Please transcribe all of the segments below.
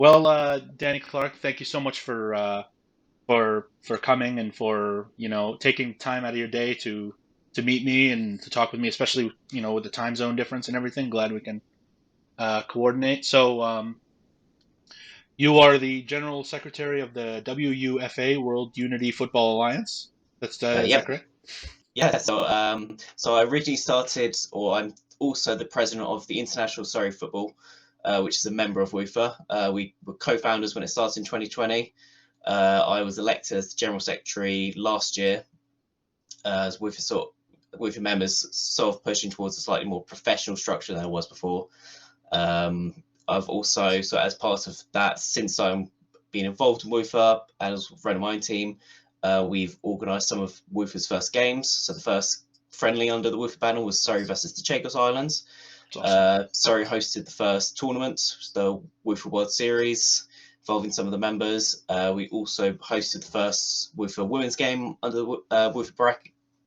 Well, Danny Clarke, thank you so much for coming and for taking time out of your day to meet me and to talk with me, especially with the time zone difference and everything. Glad we can coordinate. So, you are the General Secretary of the WUFA, World Unity Football Alliance. Is that Yep. correct? Yeah. So I originally started, or I'm also the president of the International Surrey Football, which is a member of WUFA. We were co-founders when it started in 2020. I was elected as the general secretary last year, as WUFA members sort of pushing towards a slightly more professional structure than it was before. I've also, so as part of that, since I'm been involved in WUFA and as running my own team, we've organised some of WUFA's first games. So the first friendly under the WUFA banner was Surrey versus the Chagos Islands. It's awesome. Surrey hosted the first tournament, the WUFA World Series, involving some of the members. We also hosted the first WUFA women's game under the WUFA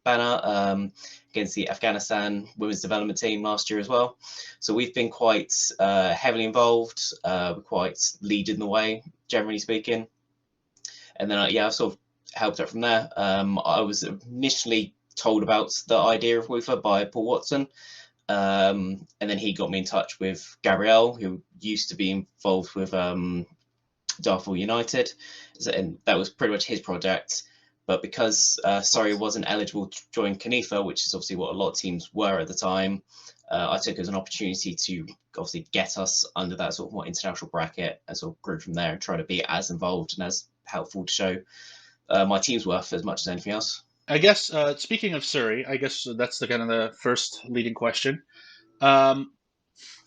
banner against the Afghanistan women's development team last year as well. So we've been quite heavily involved, quite leading the way, generally speaking. And then, I've sort of helped out from there. I was initially told about the idea of WUFA by Paul Watson. And then he got me in touch with Gabrielle, who used to be involved with Dartford United. And that was pretty much his project. But because Surrey wasn't eligible to join CONIFA, which is obviously what a lot of teams were at the time, I took it as an opportunity to obviously get us under that sort of more international bracket and sort of grew from there and try to be as involved and as helpful to show my team's worth as much as anything else. I guess speaking of Surrey, I guess that's the kind of the first leading question. Um,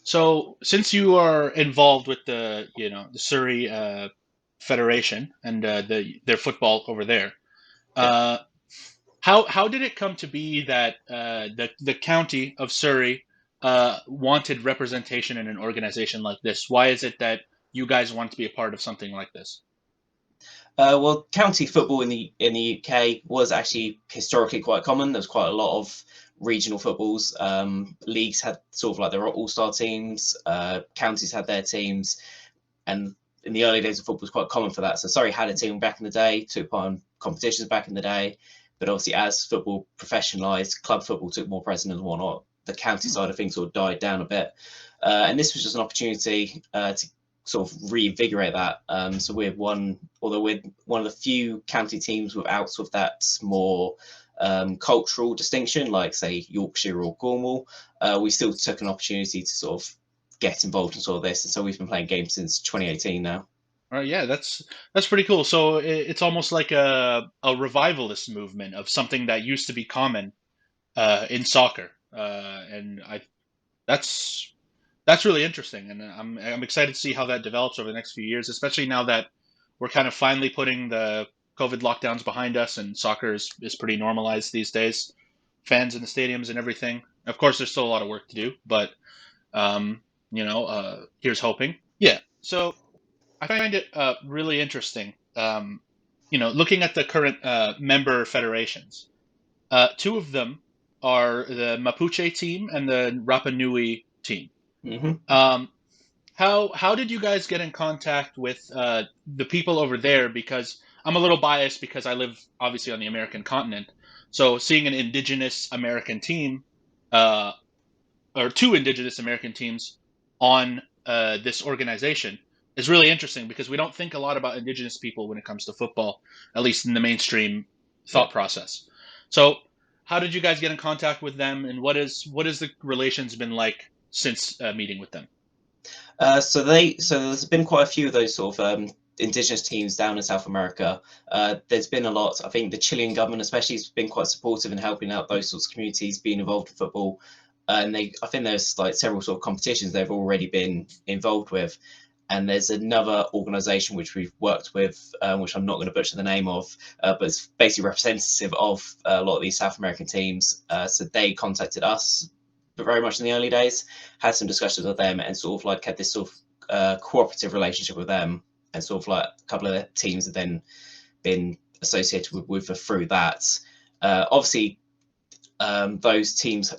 So, since you are involved with the Surrey Federation and their football over there, Yep. uh, how did it come to be that the county of Surrey wanted representation in an organization like this? Why is it that you guys want to be a part of something like this? Well, county football in the UK was actually historically quite common. There was quite a lot of regional footballs. Leagues had sort of like their all-star teams. Counties had their teams, and in the early days of football, it was quite common for that. So Surrey had a team back in the day, took part in competitions back in the day, but obviously as football professionalised, club football took more precedence and whatnot. The county side of things sort of died down a bit, and this was just an opportunity to sort of reinvigorate that. So although we're one of the few county teams without sort of that more cultural distinction, like say Yorkshire or Cornwall, we still took an opportunity to sort of get involved in sort of this, and so we've been playing games since 2018 now. All right, yeah, that's pretty cool. So it's almost like a revivalist movement of something that used to be common in soccer, and I that's That's really interesting, and I'm excited to see how that develops over the next few years, especially now that we're kind of finally putting the COVID lockdowns behind us, and soccer is pretty normalized these days. Fans in the stadiums and everything. Of course, there's still a lot of work to do, but here's hoping. Yeah. So I find it really interesting. Looking at the current member federations, two of them are the Mapuche team and the Rapa Nui team. Hmm. Um, how did you guys get in contact with the people over there? Because I'm a little biased because I live obviously on the American continent. So seeing an Indigenous American team, uh, or two Indigenous American teams on this organization is really interesting because we don't think a lot about Indigenous people when it comes to football, at least in the mainstream thought Yep. process. So how did you guys get in contact with them, and what is the relations been like since meeting with them? So there's been quite a few of those sort of indigenous teams down in South America. There's been a lot. I think the Chilean government, especially, has been quite supportive in helping out those sorts of communities being involved in football. I think there's like several sort of competitions they've already been involved with. And there's another organisation which we've worked with, which I'm not going to butcher the name of, but it's basically representative of a lot of these South American teams. So they contacted us very much in the early days, had some discussions with them, and sort of like had this sort of cooperative relationship with them, and sort of like a couple of the teams have then been associated with through that. Obviously, those teams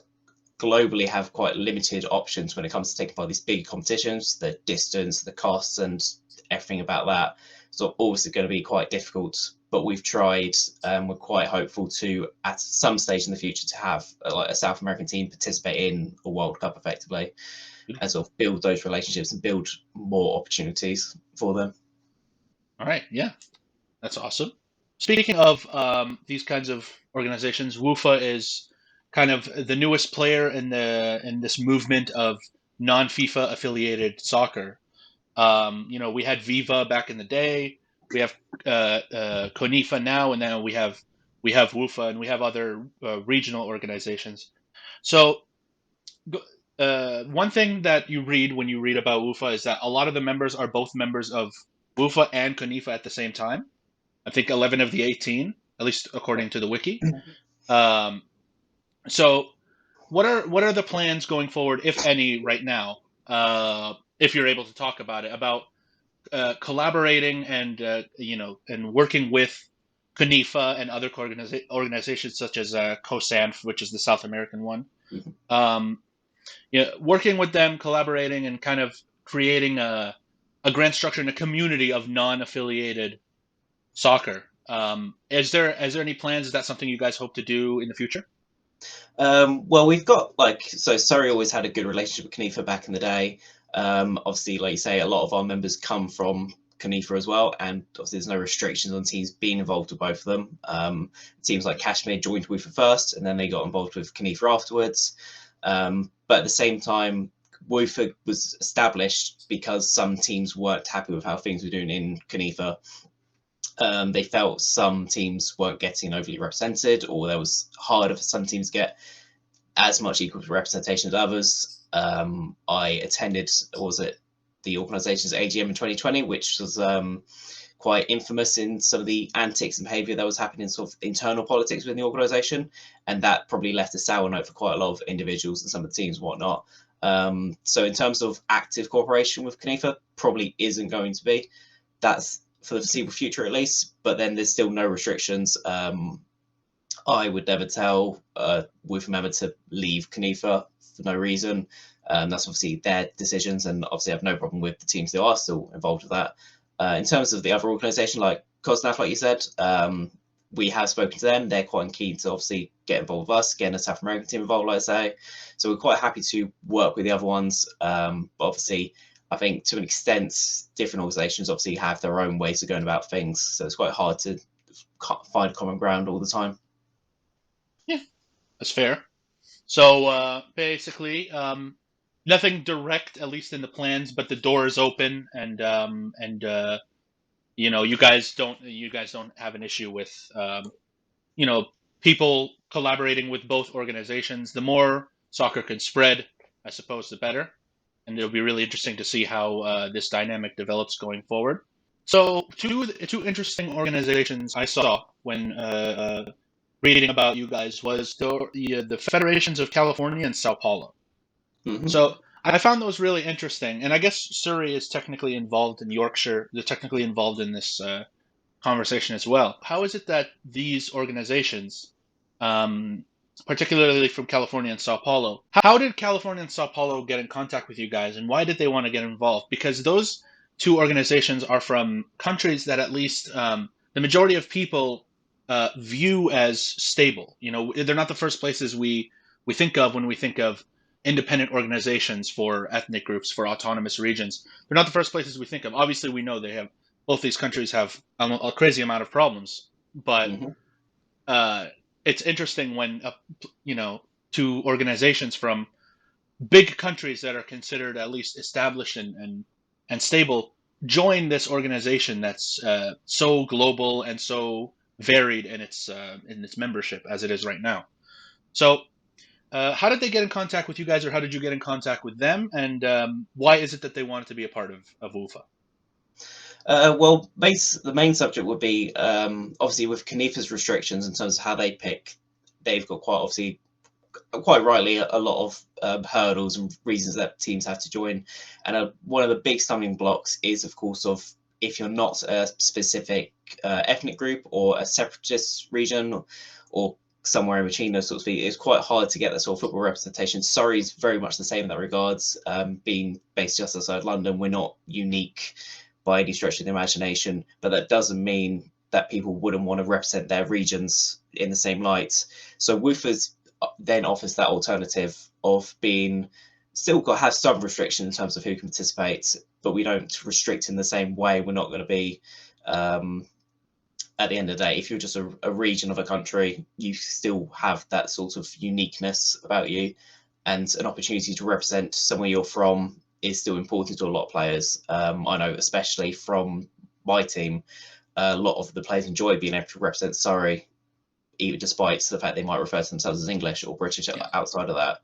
globally have quite limited options when it comes to taking part in these big competitions, the distance, the costs, and everything about that. So obviously going to be quite difficult, but we've tried, and we're quite hopeful to, at some stage in the future, to have like a South American team participate in a World Cup effectively, and sort of build those relationships and build more opportunities for them. All right, yeah, that's awesome. Speaking of these kinds of organizations, WUFA is kind of the newest player in this movement of non-FIFA affiliated soccer. We had Viva back in the day. We have CONIFA now, and now we have WUFA, and we have other regional organizations. So one thing that you read when you read about WUFA is that a lot of the members are both members of WUFA and CONIFA at the same time. I think 11 of the 18, at least according to the wiki. Um, so what are the plans going forward, if any, right now? If you're able to talk about it, about collaborating and and working with CONIFA and other organizations such as COSANF, which is the South American one. Um, working with them, collaborating, and kind of creating a grand structure and a community of non-affiliated soccer. Is there any plans? Is that something you guys hope to do in the future? Well, we've got so Surrey always had a good relationship with CONIFA back in the day. Obviously, like you say, a lot of our members come from CONIFA as well, and obviously there's no restrictions on teams being involved with both of them. Teams like Kashmir joined WUFA first, and then they got involved with CONIFA afterwards. But at the same time, WUFA was established because some teams weren't happy with how things were doing in CONIFA. They felt some teams weren't getting overly represented, or there was harder for some teams to get as much equal representation as others. I attended, the organisation's AGM in 2020, which was quite infamous in some of the antics and behaviour that was happening in sort of internal politics within the organisation, and that probably left a sour note for quite a lot of individuals and some of the teams and whatnot. So in terms of active cooperation with CONIFA, probably isn't going to be. That's for the foreseeable future at least, but then there's still no restrictions. I would never tell a WUFA member to leave CONIFA for no reason. That's obviously their decisions, and obviously I have no problem with the teams that are still involved with that. In terms of the other organisation like COSNAF, like you said, we have spoken to them. They're quite keen to obviously get involved with us, getting a South American team involved, like I say. So we're quite happy to work with the other ones. But obviously, I think to an extent, different organisations obviously have their own ways of going about things. So it's quite hard to find common ground all the time. Yeah, that's fair. So basically, nothing direct, at least in the plans, but the door is open, and you guys don't have an issue with people collaborating with both organizations. The more soccer can spread, I suppose, the better. And it'll be really interesting to see how this dynamic develops going forward. So, two interesting organizations I saw when reading about you guys was the Federations of California and Sao Paulo. Mm-hmm. So I found those really interesting, and I guess Surrey is technically involved in Yorkshire. They're technically involved in this conversation as well. How is it that these organizations, particularly from California and Sao Paulo, how did California and Sao Paulo get in contact with you guys, and why did they want to get involved? Because those two organizations are from countries that at least the majority of people view as stable. They're not the first places we think of when we think of independent organizations for ethnic groups, for autonomous regions. They're not the first places we think of. Obviously, we know both these countries have a crazy amount of problems, but it's interesting when two organizations from big countries that are considered at least established and stable join this organization that's so global and so varied in its membership as it is right now. So how did they get in contact with you guys, or how did you get in contact with them, and why is it that they wanted to be a part of WUFA? Well, the main subject would be obviously with CONIFA's restrictions in terms of how they pick. They've got quite rightly, a lot of hurdles and reasons that teams have to join. And one of the big stumbling blocks is, of course, if you're not a specific ethnic group or a separatist region or somewhere in between those sorts of things, it's quite hard to get that sort of football representation. Surrey's very much the same in that regards. Being based just outside London, we're not unique by any stretch of the imagination, but that doesn't mean that people wouldn't want to represent their regions in the same light. So WUFA then offers that alternative of being still got have some restriction in terms of who can participate, but we don't restrict in the same way. We're not going to be at the end of the day, if you're just a region of a country, you still have that sort of uniqueness about you, and an opportunity to represent somewhere you're from is still important to a lot of players. I know, especially from my team, a lot of the players enjoy being able to represent Surrey, even despite the fact they might refer to themselves as English or British outside of that.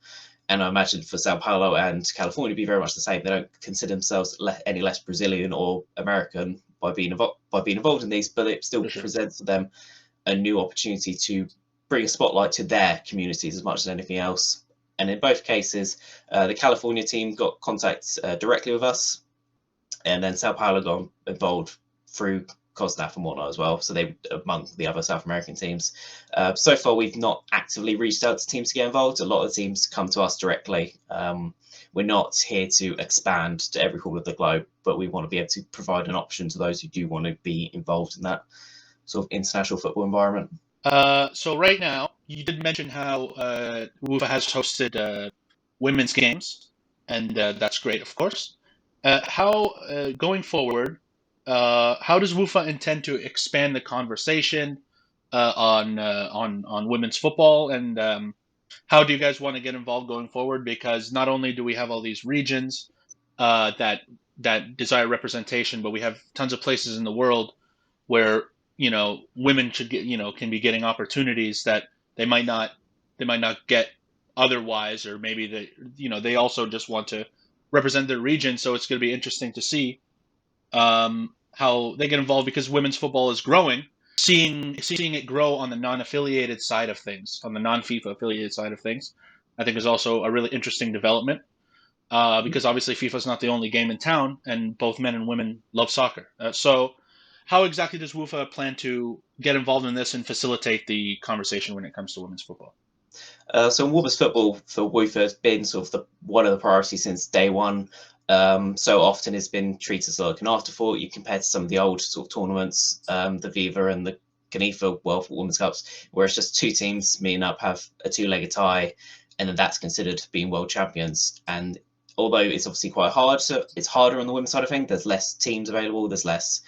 And I imagine for Sao Paulo and California, it'd be very much the same. They don't consider themselves any less Brazilian or American by being involved in these, but it still presents to them a new opportunity to bring a spotlight to their communities as much as anything else. And in both cases, the California team got contact directly with us, and then Sao Paulo got involved through COSNAF and whatnot as well. So they among the other South American teams. So far, we've not actively reached out to teams to get involved. A lot of the teams come to us directly. We're not here to expand to every corner of the globe, but we want to be able to provide an option to those who do want to be involved in that sort of international football environment. So right now, you did mention how WUFA has hosted women's games, and that's great, of course. How going forward, how does WUFA intend to expand the conversation on women's football, and how do you guys want to get involved going forward? Because not only do we have all these regions that desire representation, but we have tons of places in the world where women should get can be getting opportunities that they might not get otherwise, or maybe they also just want to represent their region. So it's going to be interesting to see how they get involved, because women's football is growing. Seeing it grow on the non-affiliated side of things, on the non-FIFA affiliated side of things, I think is also a really interesting development. Because obviously FIFA is not the only game in town, and both men and women love soccer. So how exactly does WUFA plan to get involved in this and facilitate the conversation when it comes to women's football? So women's football for WUFA has been sort of one of the priorities since day one. So often it's been treated as like an afterthought. You compare to some of the old sort of tournaments, the Viva and the CANIFA World Women's Cups, where it's just two teams meeting up, have a two-legged tie, and then that's considered being world champions. And although it's obviously quite hard, so it's harder on the women's side of things. There's less teams available. There's less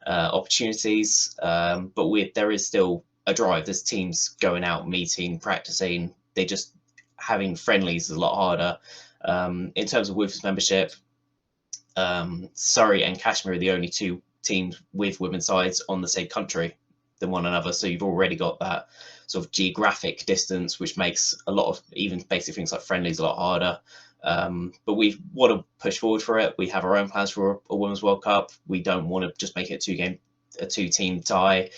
opportunities, but there is still a drive. There's teams going out, meeting, practicing. They just having friendlies is a lot harder. In terms of WUFA's membership, Surrey and Kashmir are the only two teams with women's sides on the same country than one another. So you've already got that sort of geographic distance, which makes a lot of even basic things like friendlies a lot harder. But we want to push forward for it. We have our own plans for a Women's World Cup. We don't want to just make it a two-team tie.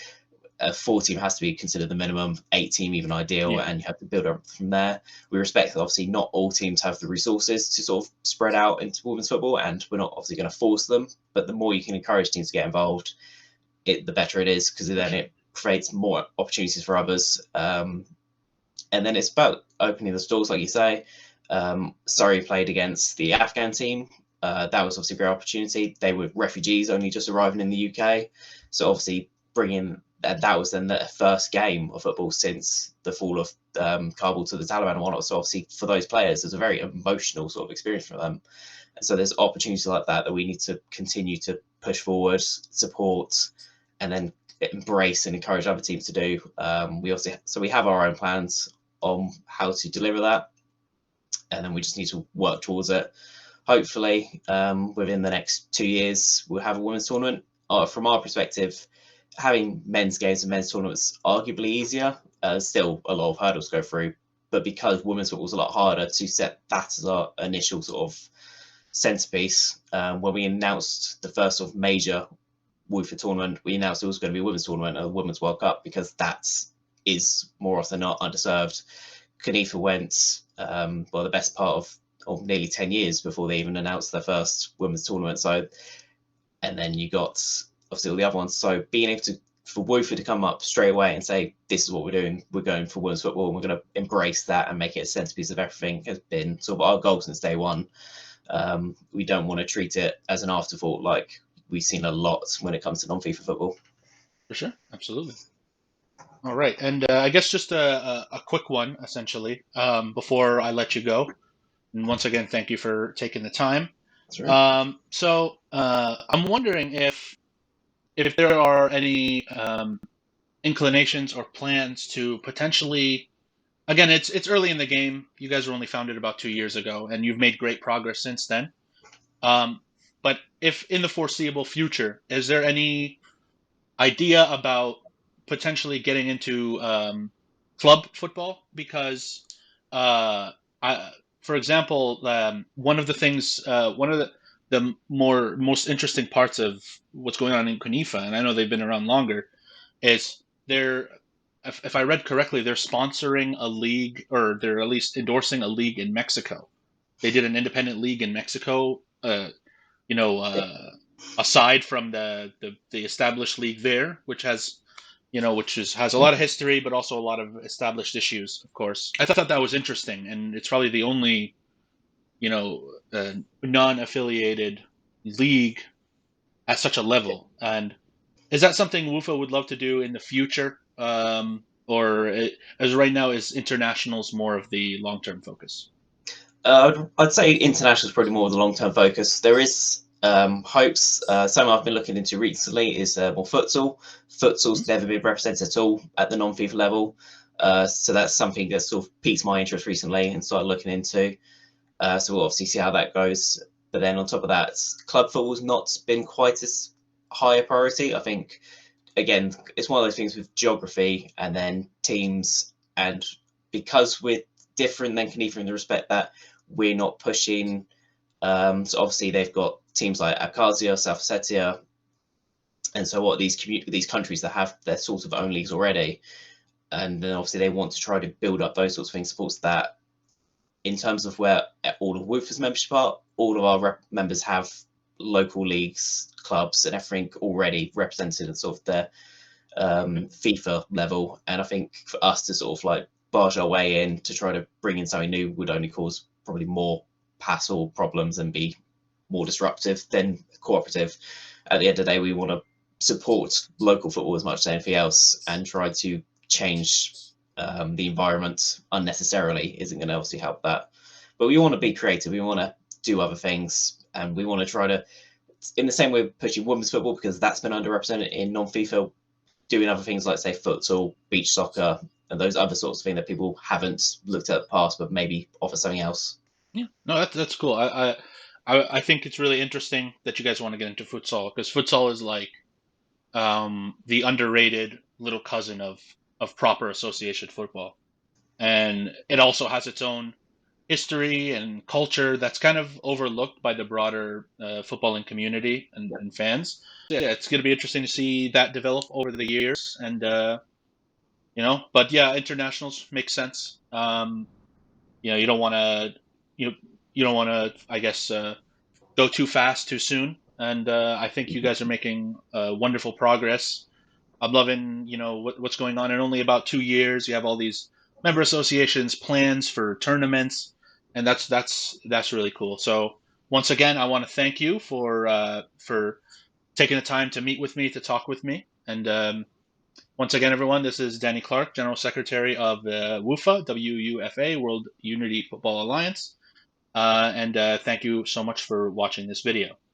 A 4-team has to be considered the minimum, 8-team even ideal, and you have to build up from there. We respect that obviously not all teams have the resources to sort of spread out into women's football, and we're not obviously going to force them, but the more you can encourage teams to get involved, the better it is, because then it creates more opportunities for others. And then it's about opening the doors, like you say. Surrey played against the Afghan team. That was obviously a great opportunity. They were refugees only just arriving in the UK. So obviously bringing that was then the first game of football since the fall of Kabul to the Taliban and whatnot. So obviously for those players, it's a very emotional sort of experience for them. And so there's opportunities like that we need to continue to push forward, support, and then embrace and encourage other teams to do. We have our own plans on how to deliver that, and then we just need to work towards it. Hopefully, within the next 2 years, we'll have a women's tournament. From our perspective, having men's games and men's tournaments arguably easier. Still a lot of hurdles to go through, but because women's football is a lot harder to set that as our initial sort of centerpiece. When we announced the first sort of major WUFA tournament, we announced it was going to be a women's tournament, a Women's World Cup, because that is more often than not underserved. CANIFA went the best part of nearly 10 years before they even announced their first women's tournament. So, and then you got obviously all the other ones. So being able for WUFA to come up straight away and say, this is what we're doing, we're going for women's football, and we're going to embrace that and make it a centerpiece of everything, has been sort of our goal since day one. We don't want to treat it as an afterthought, like we've seen a lot when it comes to non-FIFA football. For sure, absolutely. All right, and I guess just a quick one, essentially, before I let you go. And once again, thank you for taking the time. That's right. I'm wondering if there are any inclinations or plans to potentially. Again, it's early in the game. You guys were only founded about 2 years ago, and you've made great progress since then. Um, but if in the foreseeable future, is there any idea about potentially getting into club football? Because, I, for example, one of the most interesting parts of what's going on in Kunifa, and I know they've been around longer, is they're, if I read correctly, they're sponsoring a league, or they're at least endorsing a league in Mexico. They did an independent league in Mexico, you know, aside from the established league there, which has, has a lot of history, but also a lot of established issues. Of course, I thought that was interesting, and it's probably the only, non-affiliated league at such a level. And is that something WUFA would love to do in the future, as right now is internationals more of the long-term focus? I'd say international is probably more of the long-term focus. There is hopes. Something I've been looking into recently is more futsal. Futsal's never been represented at all at the non-FIFA level, so that's something that sort of piqued my interest recently and started looking into. So we'll obviously see how that goes. But then on top of that, club football's not been quite as high a priority. I think again, it's one of those things with geography and then teams, and because we're different than Kanifa in the respect that we're not pushing. So obviously they've got teams like Abkhazia, South Ossetia, and so what these countries that have their sort of own leagues already, and then obviously they want to try to build up those sorts of things, supports that. In terms of where all of WUFA's membership are, all of our members have local leagues, clubs, and everything already represented at sort of their FIFA level. And I think for us to sort of like barge our way in to try to bring in something new would only cause probably more hassle, problems, and be more disruptive than cooperative. At the end of the day, we want to support local football as much as anything else and try to change the environment unnecessarily isn't going to obviously help that. But we want to be creative. We want to do other things, and we want to try to, in the same way, pushing women's football because that's been underrepresented in non-FIFA. Doing other things like say futsal, beach soccer, and those other sorts of things that people haven't looked at in the past, but maybe offer something else. Yeah, no, that's cool. I think it's really interesting that you guys want to get into futsal, because futsal is like the underrated little cousin of proper association football, and it also has its own history and culture that's kind of overlooked by the broader footballing community and fans. Yeah, it's going to be interesting to see that develop over the years, and but yeah, internationals make sense. You don't want to you you don't want to, I guess, go too fast too soon. And I think you guys are making wonderful progress. I'm loving, what's going on in only about 2 years. You have all these member associations, plans for tournaments, and that's really cool. So once again, I want to thank you for taking the time to meet with me, to talk with me. And once again, everyone, this is Danny Clarke, General Secretary of the WUFA, WUFA, World Unity Football Alliance. And thank you so much for watching this video.